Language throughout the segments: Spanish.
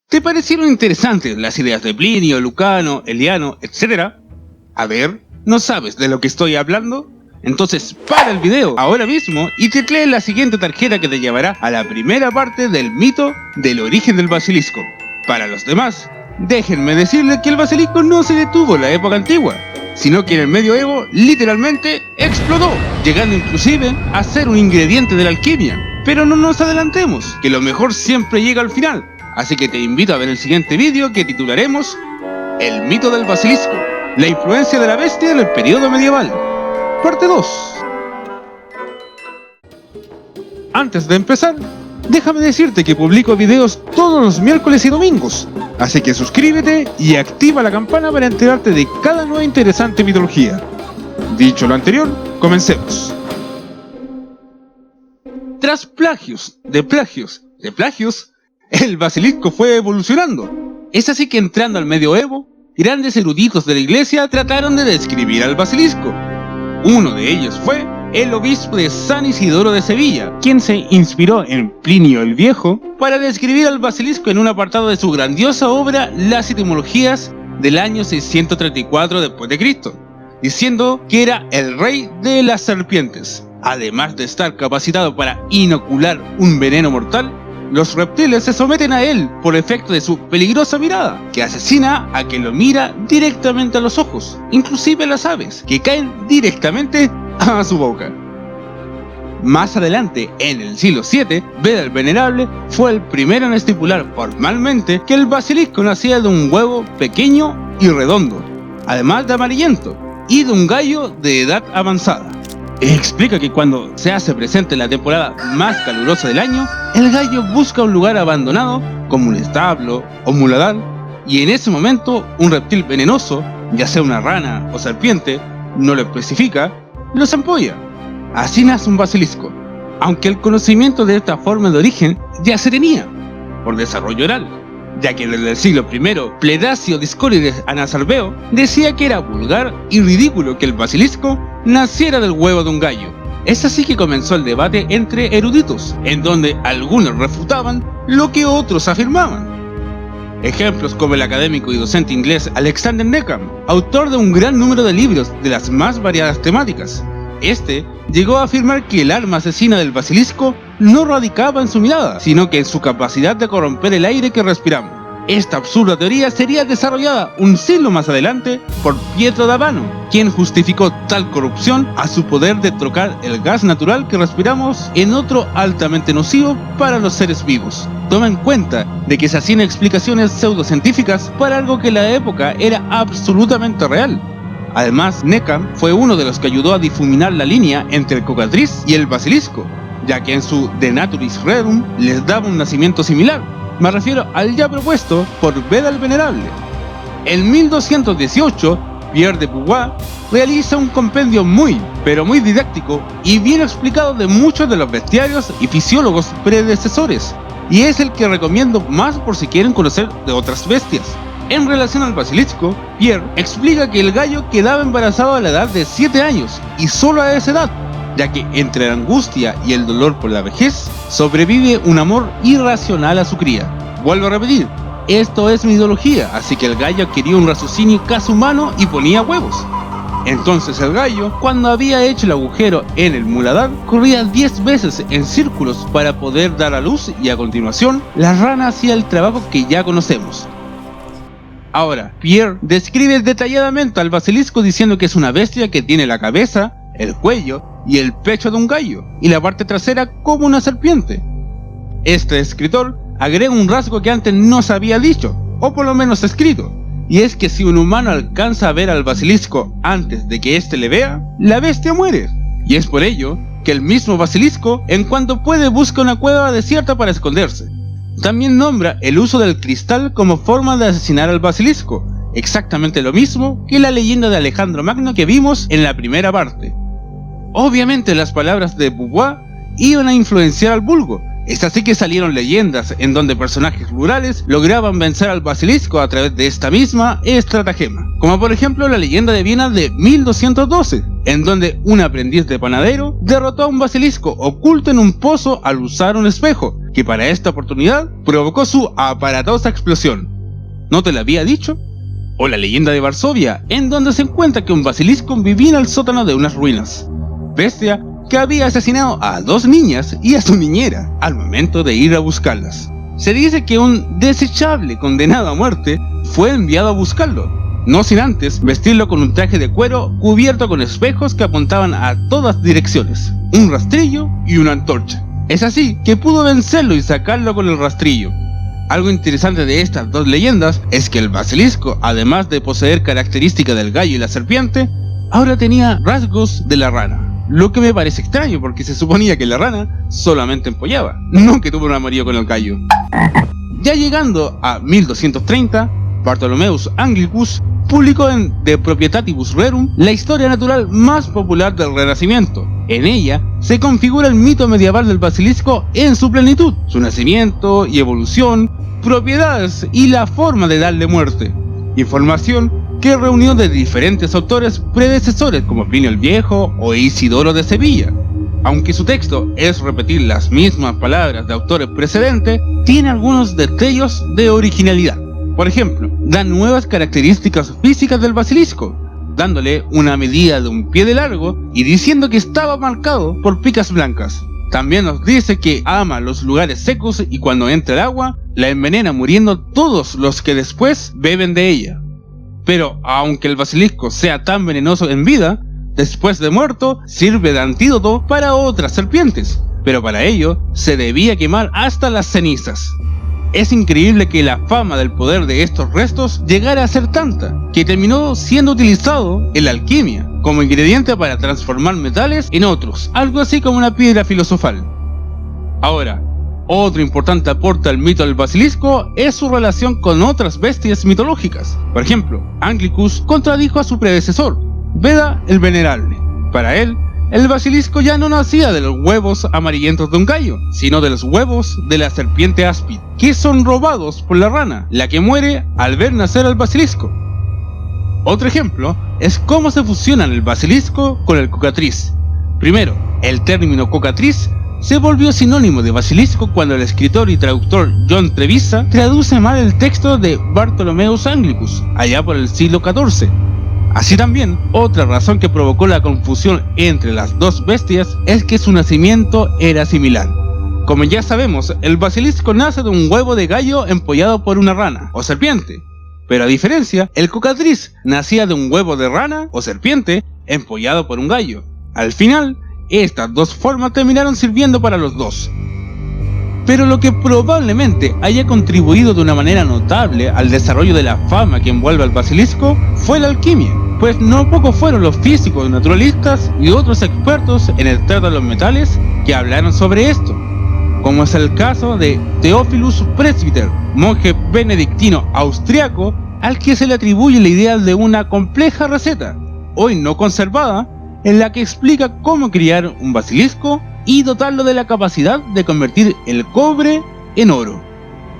¿Te parecieron interesantes las ideas de Plinio, Lucano, Eliano, etc.? A ver, ¿no sabes de lo que estoy hablando? Entonces para el video ahora mismo y teclee la siguiente tarjeta que te llevará a la primera parte del mito del origen del basilisco. Para los demás, déjenme decirles que el basilisco no se detuvo en la época antigua, sino que en el medioevo literalmente explotó, llegando inclusive a ser un ingrediente de la alquimia. Pero no nos adelantemos, que lo mejor siempre llega al final, así que te invito a ver el siguiente vídeo que titularemos El mito del basilisco, la influencia de la bestia en el periodo medieval, parte 2. Antes de empezar, déjame decirte que publico videos todos los miércoles y domingos, así que suscríbete y activa la campana para enterarte de cada nueva interesante mitología. Dicho lo anterior, comencemos. Tras plagios, el basilisco fue evolucionando. Es así que entrando al medioevo, grandes eruditos de la iglesia trataron de describir al basilisco. Uno de ellos fue el obispo de San Isidoro de Sevilla, quien se inspiró en Plinio el Viejo para describir al basilisco en un apartado de su grandiosa obra Las Etimologías del año 634 después de Cristo, diciendo que era el rey de las serpientes. Además de estar capacitado para inocular un veneno mortal, los reptiles se someten a él por efecto de su peligrosa mirada, que asesina a quien lo mira directamente a los ojos, inclusive las aves, que caen directamente a su boca. Más adelante, en el siglo VII, Beda el Venerable fue el primero en estipular formalmente que el basilisco nacía de un huevo pequeño y redondo, además de amarillento, y de un gallo de edad avanzada. Explica que cuando se hace presente en la temporada más calurosa del año, el gallo busca un lugar abandonado, como un establo o muladar, y en ese momento un reptil venenoso, ya sea una rana o serpiente, no lo especifica, los empolla. Así nace un basilisco, aunque el conocimiento de esta forma de origen ya se tenía, por desarrollo oral, ya que desde el siglo I, Pledacio Discórides Anasarbeo decía que era vulgar y ridículo que el basilisco naciera del huevo de un gallo. Es así que comenzó el debate entre eruditos, en donde algunos refutaban lo que otros afirmaban. Ejemplos como el académico y docente inglés Alexander Neckham, autor de un gran número de libros de las más variadas temáticas. Este llegó a afirmar que el arma asesina del basilisco no radicaba en su mirada, sino que en su capacidad de corromper el aire que respiramos. Esta absurda teoría sería desarrollada un siglo más adelante por Pietro d'Abano, quien justificó tal corrupción a su poder de trocar el gas natural que respiramos en otro altamente nocivo para los seres vivos. Toma en cuenta de que se hacían explicaciones pseudocientíficas para algo que en la época era absolutamente real. Además, Neckham fue uno de los que ayudó a difuminar la línea entre el cockatriz y el basilisco, ya que en su De Naturis Rerum les daba un nacimiento similar. Me refiero al ya propuesto por Beda el Venerable. En 1218, Pierre de Puvis realiza un compendio muy didáctico y bien explicado de muchos de los bestiarios y fisiólogos predecesores, y es el que recomiendo más por si quieren conocer de otras bestias. En relación al basilisco, Pierre explica que el gallo quedaba embarazado a la edad de 7 años, y solo a esa edad, ya que entre la angustia y el dolor por la vejez, sobrevive un amor irracional a su cría. Vuelvo a repetir, esto es mitología, así que el gallo adquirió un raciocinio casi humano y ponía huevos. Entonces el gallo, cuando había hecho el agujero en el muladar, corría 10 veces en círculos para poder dar a luz, y a continuación, la rana hacía el trabajo que ya conocemos. Ahora, Pierre describe detalladamente al basilisco diciendo que es una bestia que tiene la cabeza, el cuello y el pecho de un gallo, y la parte trasera como una serpiente. Este escritor agrega un rasgo que antes no se había dicho, o por lo menos escrito, y es que si un humano alcanza a ver al basilisco antes de que éste le vea, la bestia muere. Y es por ello que el mismo basilisco, en cuanto puede, busca una cueva desierta para esconderse. También nombra el uso del cristal como forma de asesinar al basilisco, exactamente lo mismo que la leyenda de Alejandro Magno que vimos en la primera parte. Obviamente las palabras de Puvis iban a influenciar al vulgo, es así que salieron leyendas en donde personajes rurales lograban vencer al basilisco a través de esta misma estratagema, como por ejemplo la leyenda de Viena de 1212, en donde un aprendiz de panadero derrotó a un basilisco oculto en un pozo al usar un espejo, que para esta oportunidad provocó su aparatosa explosión. ¿No te lo había dicho? O la leyenda de Varsovia, en donde se encuentra que un basilisco vivía en el sótano de unas ruinas, bestia que había asesinado a 2 niñas y a su niñera al momento de ir a buscarlas. Se dice que un desechable condenado a muerte fue enviado a buscarlo, no sin antes vestirlo con un traje de cuero cubierto con espejos que apuntaban a todas direcciones, un rastrillo y una antorcha. Es así que pudo vencerlo y sacarlo con el rastrillo. Algo interesante de estas 2 leyendas es que el basilisco, además de poseer características del gallo y la serpiente, ahora tenía rasgos de la rana, lo que me parece extraño porque se suponía que la rana solamente empollaba, no que tuvo un amorío con el gallo. Ya llegando a 1230, Bartholomeus Anglicus publicó en De Propietatibus Rerum la historia natural más popular del Renacimiento. En ella se configura el mito medieval del basilisco en su plenitud, su nacimiento y evolución, propiedades y la forma de darle muerte. Información que reunió de diferentes autores predecesores como Plinio el Viejo o Isidoro de Sevilla. Aunque su texto es repetir las mismas palabras de autores precedentes, tiene algunos destellos de originalidad. Por ejemplo, da nuevas características físicas del basilisco, dándole una medida de 1 pie de largo y diciendo que estaba marcado por picas blancas. También nos dice que ama los lugares secos y cuando entra el agua, la envenena muriendo todos los que después beben de ella. Pero aunque el basilisco sea tan venenoso en vida, después de muerto sirve de antídoto para otras serpientes, pero para ello se debía quemar hasta las cenizas. Es increíble que la fama del poder de estos restos llegara a ser tanta, que terminó siendo utilizado en la alquimia, como ingrediente para transformar metales en otros, algo así como una piedra filosofal. Ahora, otro importante aporte al mito del basilisco es su relación con otras bestias mitológicas. Por ejemplo, Anglicus contradijo a su predecesor, Beda el Venerable. Para él, el basilisco ya no nacía de los huevos amarillentos de un gallo, sino de los huevos de la serpiente áspid, que son robados por la rana, la que muere al ver nacer al basilisco. Otro ejemplo es cómo se fusionan el basilisco con el cocatriz. Primero, el término cocatriz se volvió sinónimo de basilisco cuando el escritor y traductor John Trevisa traduce mal el texto de Bartholomeus Anglicus, allá por el siglo XIV. Así también, otra razón que provocó la confusión entre las 2 bestias es que su nacimiento era similar. Como ya sabemos, el basilisco nace de un huevo de gallo empollado por una rana o serpiente, pero a diferencia, el cocatriz nacía de un huevo de rana o serpiente empollado por un gallo. Al final, estas 2 formas terminaron sirviendo para los 2. Pero lo que probablemente haya contribuido de una manera notable al desarrollo de la fama que envuelve al basilisco fue la alquimia, pues no pocos fueron los físicos, naturalistas y otros expertos en el trato de los metales que hablaron sobre esto, como es el caso de Theophilus Presbyter, monje benedictino austriaco al que se le atribuye la idea de una compleja receta, hoy no conservada, en la que explica cómo criar un basilisco y dotarlo de la capacidad de convertir el cobre en oro.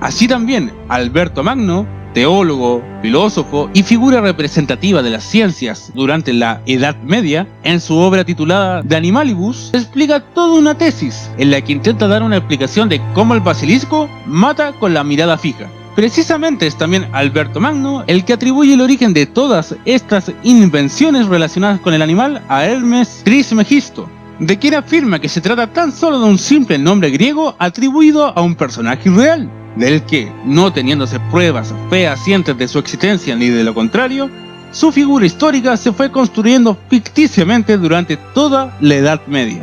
Así también, Alberto Magno, teólogo, filósofo y figura representativa de las ciencias durante la Edad Media, en su obra titulada De Animalibus, explica toda una tesis en la que intenta dar una explicación de cómo el basilisco mata con la mirada fija. Precisamente es también Alberto Magno el que atribuye el origen de todas estas invenciones relacionadas con el animal a Hermes Trismegisto, de quien afirma que se trata tan solo de un simple nombre griego atribuido a un personaje irreal, del que, no teniéndose pruebas fehacientes de su existencia ni de lo contrario, su figura histórica se fue construyendo ficticiamente durante toda la Edad Media.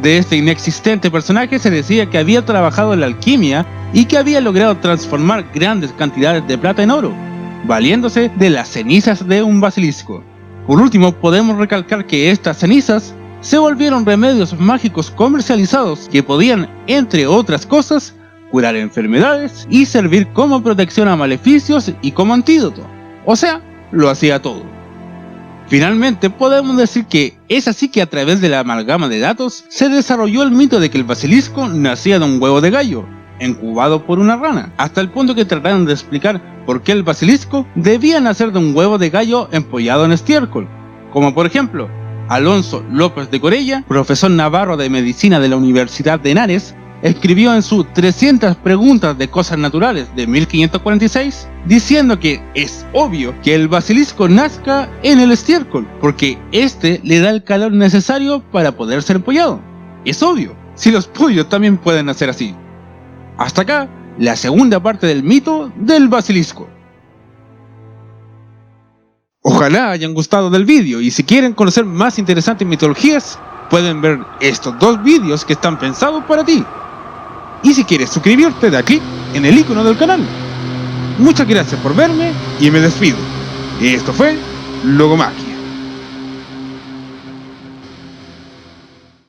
De este inexistente personaje se decía que había trabajado en la alquimia y que había logrado transformar grandes cantidades de plata en oro, valiéndose de las cenizas de un basilisco. Por último, podemos recalcar que estas cenizas se volvieron remedios mágicos comercializados que podían, entre otras cosas, curar enfermedades y servir como protección a maleficios y como antídoto. O sea, lo hacía todo. Finalmente, podemos decir que es así que a través de la amalgama de datos se desarrolló el mito de que el basilisco nacía de un huevo de gallo, incubado por una rana, hasta el punto que trataron de explicar por qué el basilisco debía nacer de un huevo de gallo empollado en estiércol, como por ejemplo, Alonso López de Corella, profesor navarro de medicina de la Universidad de Henares, escribió en su 300 preguntas de cosas naturales de 1546, diciendo que es obvio que el basilisco nazca en el estiércol, porque este le da el calor necesario para poder ser empollado. Es obvio, si los pollos también pueden nacer así. Hasta acá, la segunda parte del mito del basilisco. Ojalá hayan gustado del vídeo, y si quieren conocer más interesantes mitologías, pueden ver estos dos vídeos que están pensados para ti. Y si quieres suscribirte, da clic en el icono del canal. Muchas gracias por verme y me despido. Esto fue Logomaki.